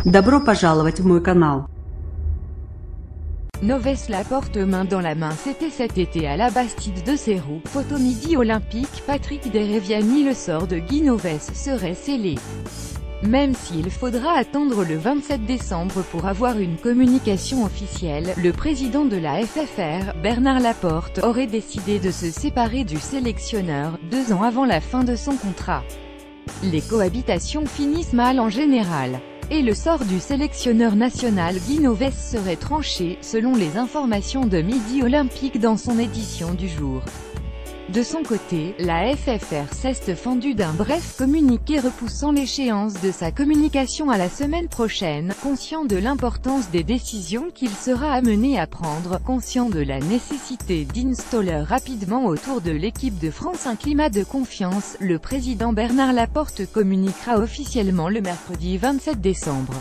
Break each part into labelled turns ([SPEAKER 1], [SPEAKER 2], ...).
[SPEAKER 1] Добро пожаловать в мой канал.
[SPEAKER 2] Novès Laporte main dans la main. C'était cet été à la Bastide de Seyroux, photo midi olympique. Patrick Dereviani. Le sort de Guy Novès serait scellé. Même s'il faudra attendre le 27 décembre pour avoir une communication officielle, le président de la FFR, Bernard Laporte, aurait décidé de se séparer du sélectionneur, 2 ans avant la fin de son contrat. Les cohabitations finissent mal en général. Et le sort du sélectionneur national Guy Novès serait tranché, selon les informations de Midi Olympique dans son édition du jour. De son côté, la FFR s'est fendue d'un bref communiqué repoussant l'échéance de sa communication à la semaine prochaine, conscient de l'importance des décisions qu'il sera amené à prendre, conscient de la nécessité d'installer rapidement autour de l'équipe de France un climat de confiance. Le président Bernard Laporte communiquera officiellement le mercredi 27 décembre.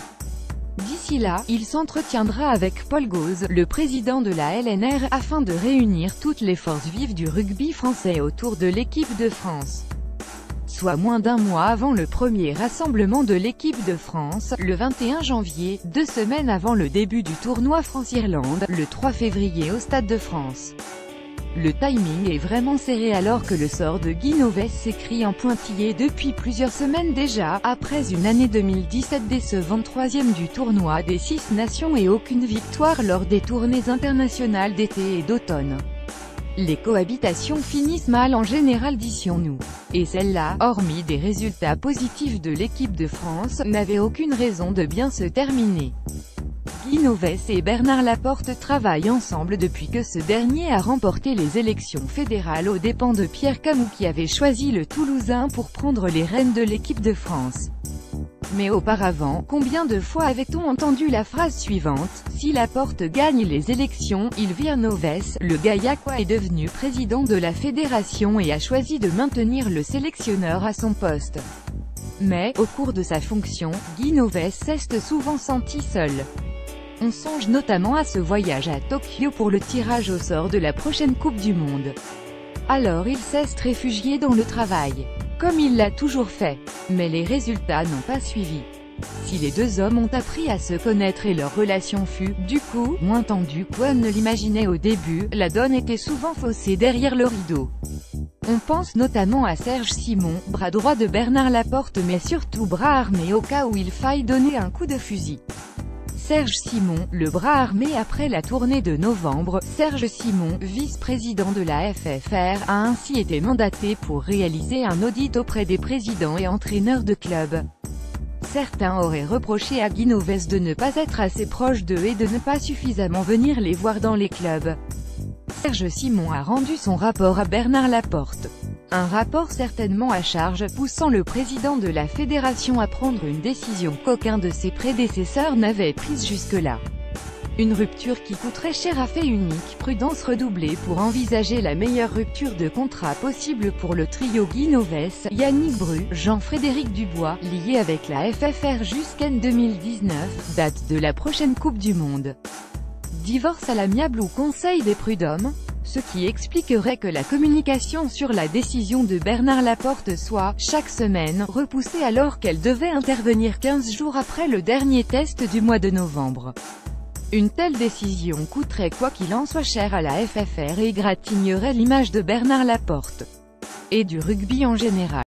[SPEAKER 2] D'ici là, il s'entretiendra avec Paul Gauze, le président de la LNR, afin de réunir toutes les forces vives du rugby français autour de l'équipe de France. Soit moins d'un mois avant le premier rassemblement de l'équipe de France, le 21 janvier, 2 semaines avant le début du tournoi France-Irlande, le 3 février au Stade de France. Le timing est vraiment serré alors que le sort de Guy Novès s'écrit en pointillé depuis plusieurs semaines déjà, après une année 2017 décevante, 3e du tournoi des 6 nations et aucune victoire lors des tournées internationales d'été et d'automne. Les cohabitations finissent mal en général, disions-nous. Et celle-là, hormis des résultats positifs de l'équipe de France, n'avait aucune raison de bien se terminer. Guy Novès et Bernard Laporte travaillent ensemble depuis que ce dernier a remporté les élections fédérales aux dépens de Pierre Camou qui avait choisi le Toulousain pour prendre les rênes de l'équipe de France. Mais auparavant, combien de fois avait-on entendu la phrase suivante: si Laporte gagne les élections, il vire Novès. Le Gaillacois est devenu président de la fédération et a choisi de maintenir le sélectionneur à son poste. Mais, au cours de sa fonction, Guy Novès s'est souvent senti seul. On songe notamment à ce voyage à Tokyo pour le tirage au sort de la prochaine Coupe du Monde. Alors il s'est réfugié dans le travail, comme il l'a toujours fait. Mais les résultats n'ont pas suivi. Si les deux hommes ont appris à se connaître et leur relation fut, du coup, moins tendue qu'on ne l'imaginait au début, la donne était souvent faussée derrière le rideau. On pense notamment à Serge Simon, bras droit de Bernard Laporte mais surtout bras armé au cas où il faille donner un coup de fusil. Serge Simon, le bras armé après la tournée de novembre. Serge Simon, vice-président de la FFR, a ainsi été mandaté pour réaliser un audit auprès des présidents et entraîneurs de clubs. Certains auraient reproché à Guy Novès de ne pas être assez proche d'eux et de ne pas suffisamment venir les voir dans les clubs. Serge Simon a rendu son rapport à Bernard Laporte. Un rapport certainement à charge, poussant le président de la fédération à prendre une décision qu'aucun de ses prédécesseurs n'avait prise jusque-là. Une rupture qui coûterait cher à fait unique, prudence redoublée pour envisager la meilleure rupture de contrat possible pour le trio Guy Novès, Yannick Bru, Jean-Frédéric Dubois, lié avec la FFR jusqu'en 2019, date de la prochaine Coupe du Monde. Divorce à l'amiable ou conseil des prud'hommes? Ce qui expliquerait que la communication sur la décision de Bernard Laporte soit, chaque semaine, repoussée alors qu'elle devait intervenir 15 jours après le dernier test du mois de novembre. Une telle décision coûterait quoi qu'il en soit cher à la FFR et égratignerait l'image de Bernard Laporte. Et du rugby en général.